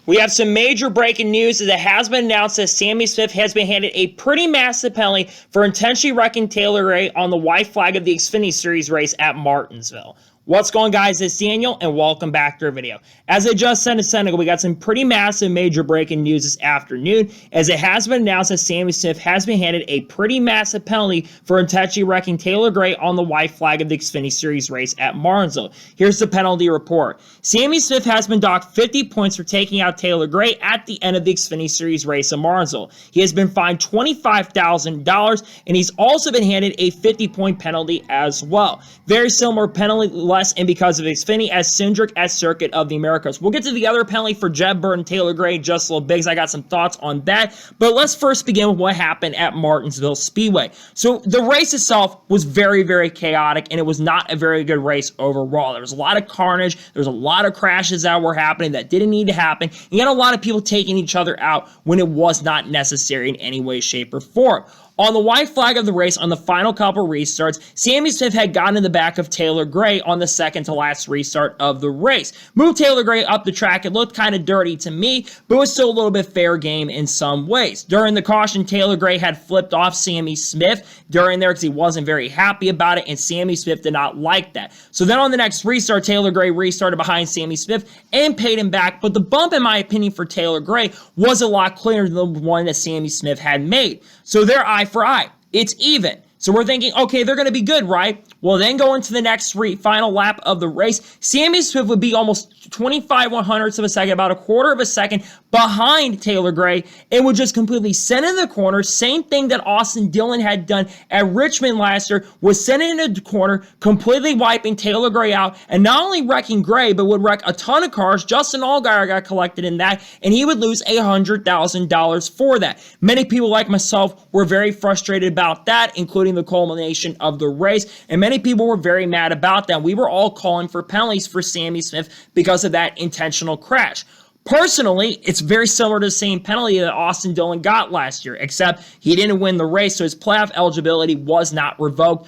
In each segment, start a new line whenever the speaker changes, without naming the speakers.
We have some major breaking news as it has been announced that Sammy Smith has been handed a pretty massive penalty for intentionally wrecking Taylor Gray on the white flag of the Xfinity Series race at Martinsville. What's going on, guys? It's Daniel, and welcome back to our video. As I just said a second ago, we got some pretty massive major breaking news this afternoon, as it has been announced that Sammy Smith has been handed a pretty massive penalty for intentionally wrecking Taylor Gray on the white flag of the Xfinity Series race at Martinsville. Here's the penalty report. Sammy Smith has been docked 50 points for taking out Taylor Gray at the end of the Xfinity Series race at Martinsville. He has been fined $25,000, and he's also been handed a 50-point penalty as well. Very similar penalty, less and because of Xfinity as Cindric at Circuit of the Americas. We'll get to the other penalty for Jeb Burton, Taylor Gray, just a little bit, because I got some thoughts on that. But let's first begin with what happened at Martinsville Speedway. So the race itself was very, very chaotic, and it was not a very good race overall. There was a lot of carnage. There was a lot of crashes that were happening that didn't need to happen. You had a lot of people taking each other out when it was not necessary in any way, shape, or form. On the white flag of the race, on the final couple restarts, Sammy Smith had gotten in the back of Taylor Gray on the second to last restart of the race. Moved Taylor Gray up the track. It looked kind of dirty to me, but it was still a little bit fair game in some ways. During the caution, Taylor Gray had flipped off Sammy Smith during there because he wasn't very happy about it, and Sammy Smith did not like that. So then on the next restart, Taylor Gray restarted behind Sammy Smith and paid him back, but the bump, in my opinion, for Taylor Gray was a lot cleaner than the one that Sammy Smith had made. So there, eye for eye. It's even. So we're thinking, okay, they're going to be good, right? Well, then go into the next final lap of the race. Sammy Smith would be almost 25 100ths of a second, about a quarter of a second behind Taylor Gray, and would just completely send in the corner. Same thing that Austin Dillon had done at Richmond last year, was sending in the corner, completely wiping Taylor Gray out, and not only wrecking Gray, but would wreck a ton of cars. Justin Allgaier got collected in that, and he would lose $100,000 for that. Many people like myself were very frustrated about that, including the culmination of the race, and many people were very mad about that. We were all calling for penalties for Sammy Smith because of that intentional crash. Personally, it's very similar to the same penalty that Austin Dillon got last year, except he didn't win the race, so his playoff eligibility was not revoked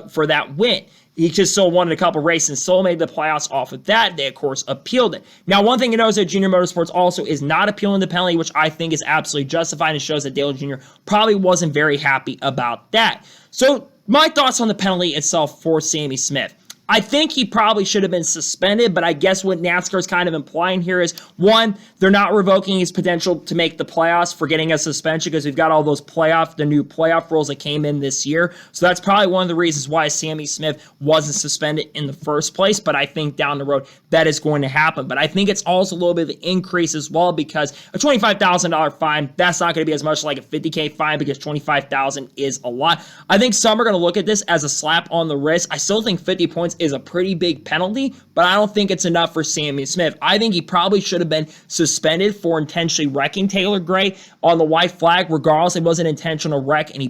for that win. He just still won a couple races and still made the playoffs off of that. They, of course, appealed it. Now, one thing you know is that Junior Motorsports also is not appealing the penalty, which I think is absolutely justified and shows that Dale Jr. probably wasn't very happy about that. So, my thoughts on the penalty itself for Sammy Smith. I think he probably should have been suspended, but I guess what NASCAR is kind of implying here is, one, they're not revoking his potential to make the playoffs for getting a suspension because we've got all those the new playoff rules that came in this year. So that's probably one of the reasons why Sammy Smith wasn't suspended in the first place, but I think down the road that is going to happen. But I think it's also a little bit of an increase as well because a $25,000 fine, that's not going to be as much like a $50K fine because $25,000 is a lot. I think some are going to look at this as a slap on the wrist. I still think 50 points is a pretty big penalty, but I don't think it's enough for Sammy Smith. I think he probably should have been suspended for intentionally wrecking Taylor Gray on the white flag. Regardless, it was an intentional wreck, and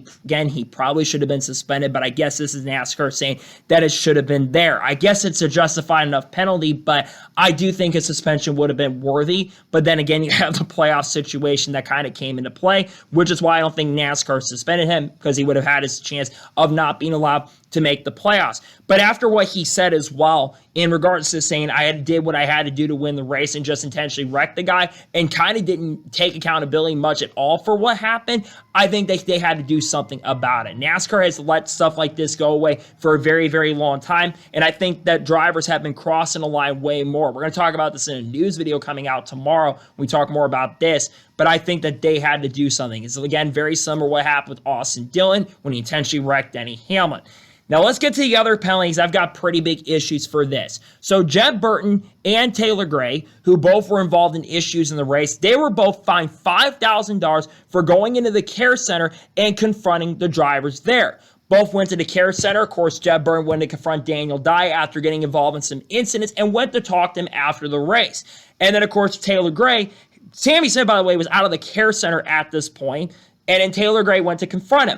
he probably should have been suspended, but I guess this is NASCAR saying that it should have been there. I guess it's a justified enough penalty, but I do think a suspension would have been worthy, but then again, you have the playoff situation that kind of came into play, which is why I don't think NASCAR suspended him, because he would have had his chance of not being allowed to make the playoffs. But after what he said as well, in regards to saying I did what I had to do to win the race and just intentionally wrecked the guy and kind of didn't take accountability much at all for what happened, I think they had to do something about it. NASCAR has let stuff like this go away for a very, very long time, and I think that drivers have been crossing the line way more. We're going to talk about this in a news video coming out tomorrow. We talk more about this, but I think that they had to do something. It's, again, very similar to what happened with Austin Dillon when he intentionally wrecked Denny Hamlin. Now, let's get to the other penalties. I've got pretty big issues for this. So, Jeb Burton and Taylor Gray, who both were involved in issues in the race, they were both fined $5,000 for going into the care center and confronting the drivers there. Both went to the care center. Of course, Jeb Burton went to confront Daniel Dye after getting involved in some incidents and went to talk to him after the race. And then, of course, Taylor Gray, Sammy Smith, by the way, was out of the care center at this point, and then Taylor Gray went to confront him.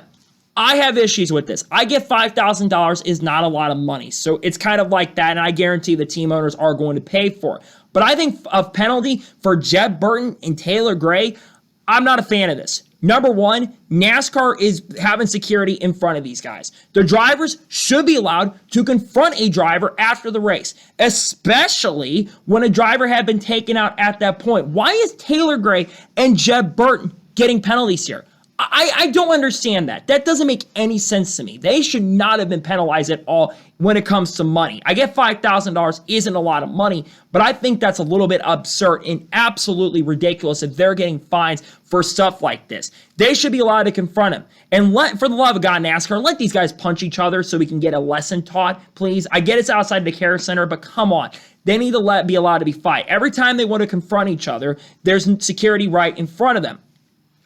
I have issues with this. I get $5,000 is not a lot of money. So it's kind of like that, and I guarantee the team owners are going to pay for it. But I think a penalty for Jeb Burton and Taylor Gray, I'm not a fan of this. Number one, NASCAR is having security in front of these guys. The drivers should be allowed to confront a driver after the race, especially when a driver had been taken out at that point. Why is Taylor Gray and Jeb Burton getting penalties here? I don't understand that. That doesn't make any sense to me. They should not have been penalized at all when it comes to money. I get $5,000 isn't a lot of money, but I think that's a little bit absurd and absolutely ridiculous if they're getting fines for stuff like this. They should be allowed to confront him. And for the love of God, NASCAR, let these guys punch each other so we can get a lesson taught, please. I get it's outside the care center, but come on. They need to be allowed to be fight. Every time they want to confront each other, there's security right in front of them.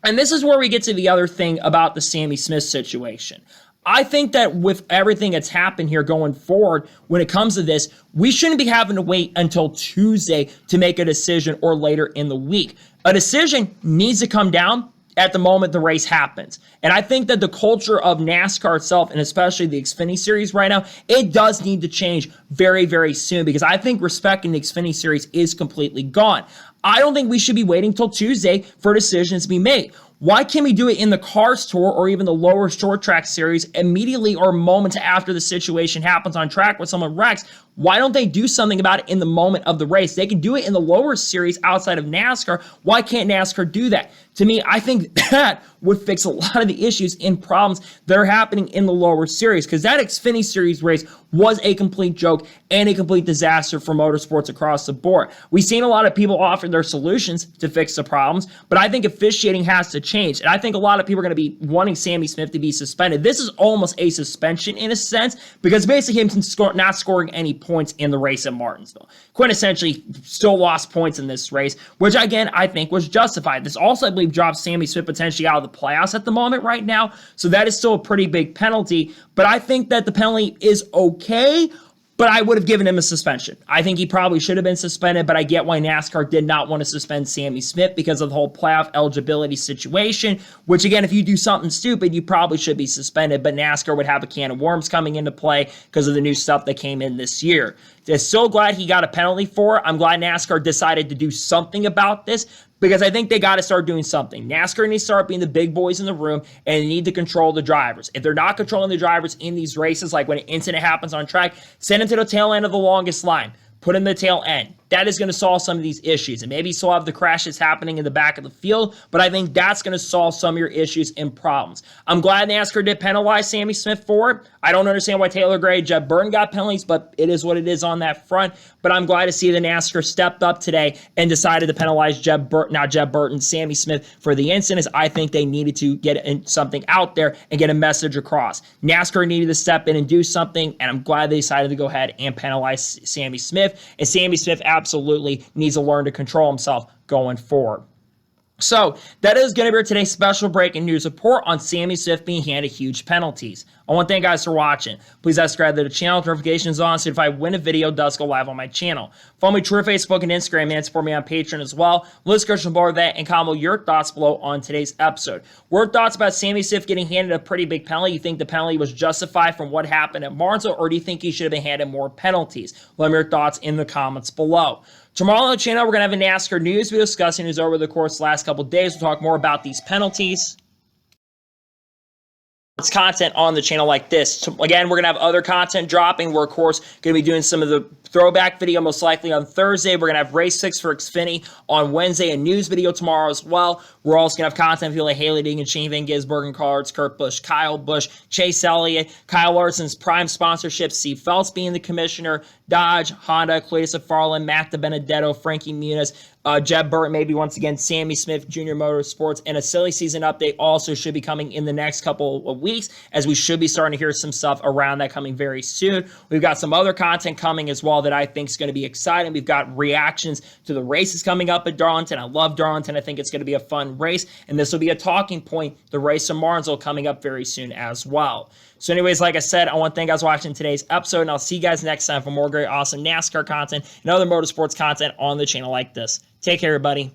And this is where we get to the other thing about the Sammy Smith situation. I think that with everything that's happened here going forward, when it comes to this, we shouldn't be having to wait until Tuesday to make a decision or later in the week. A decision needs to come down at the moment the race happens. And I think that the culture of NASCAR itself, and especially the Xfinity Series right now, it does need to change very, very soon, because I think respect in the Xfinity Series is completely gone. I don't think we should be waiting till Tuesday for decisions to be made. Why can't we do it in the Cars Tour or even the lower short track series immediately or moments after the situation happens on track when someone wrecks? Why don't they do something about it in the moment of the race? They can do it in the lower series outside of NASCAR. Why can't NASCAR do that? To me, I think that would fix a lot of the issues and problems that are happening in the lower series, because that Xfinity Series race was a complete joke and a complete disaster for motorsports across the board. We've seen a lot of people offer their solutions to fix the problems, but I think officiating has to change. And I think a lot of people are going to be wanting Sammy Smith to be suspended. This is almost a suspension in a sense, because basically him not scoring any points in the race at Martinsville. Quintessentially still lost points in this race, which again, I think was justified. This also, I believe, drops Sammy Smith potentially out of the playoffs at the moment right now. So that is still a pretty big penalty, but I think that the penalty is okay. But I would have given him a suspension. I think he probably should have been suspended, but I get why NASCAR did not want to suspend Sammy Smith because of the whole playoff eligibility situation, which again, if you do something stupid, you probably should be suspended, but NASCAR would have a can of worms coming into play because of the new stuff that came in this year. I'm so glad he got a penalty for it. I'm glad NASCAR decided to do something about this, because I think they got to start doing something. NASCAR needs to start being the big boys in the room, and they need to control the drivers. If they're not controlling the drivers in these races, like when an incident happens on track, send them to the tail end of the longest line. Put them in the tail end. That is going to solve some of these issues. And maybe still have the crashes happening in the back of the field, but I think that's going to solve some of your issues and problems. I'm glad NASCAR did penalize Sammy Smith for it. I don't understand why Taylor Gray, Jeb Burton got penalties, but it is what it is on that front. But I'm glad to see the NASCAR stepped up today and decided to penalize Sammy Smith for the incidents. I think they needed to get something out there and get a message across. NASCAR needed to step in and do something, and I'm glad they decided to go ahead and penalize Sammy Smith. And Sammy Smith absolutely needs to learn to control himself going forward. So that is going to be today's special breaking news report on Sammy Smith being handed huge penalties. I want to thank you guys for watching. Please subscribe to the channel, notifications on, so if I win a video, it does go live on my channel. Follow me on Twitter, Facebook, and Instagram, and support me on Patreon as well. Let's go below that and comment your thoughts below on today's episode. What are thoughts about Sammy Smith getting handed a pretty big penalty? You think the penalty was justified from what happened at Martinsville, or do you think he should have been handed more penalties? Let me know your thoughts in the comments below. Tomorrow on the channel, we're going to have a NASCAR news video discussing news over the course of the last couple of days. We'll talk more about these penalties. It's content on the channel like this. Again, we're going to have other content dropping. We're, of course, going to be doing some of the throwback video most likely on Thursday. We're going to have race 6 for Xfinity on Wednesday, a news video tomorrow as well. We're also going to have content for like Haley Ding and Shane Van Gisbergen cards, Kurt Busch, Kyle Busch, Chase Elliott, Kyle Larson's prime sponsorship, Steve Phelps being the commissioner, Dodge, Honda, Cletus Farland, Matt DiBenedetto, Frankie Muniz, Jeb Burton, maybe once again, Sammy Smith, Junior Motorsports, and a silly season update also should be coming in the next couple of weeks, as we should be starting to hear some stuff around that coming very soon. We've got some other content coming as well that I think is going to be exciting. We've got reactions to the races coming up at Darlington. I love Darlington. I think it's going to be a fun race, and this will be a talking point, the race of Martinsville coming up very soon as well. So anyways, like I said, I want to thank you guys for watching today's episode, and I'll see you guys next time for more great, awesome NASCAR content and other motorsports content on the channel like this. Take care, everybody.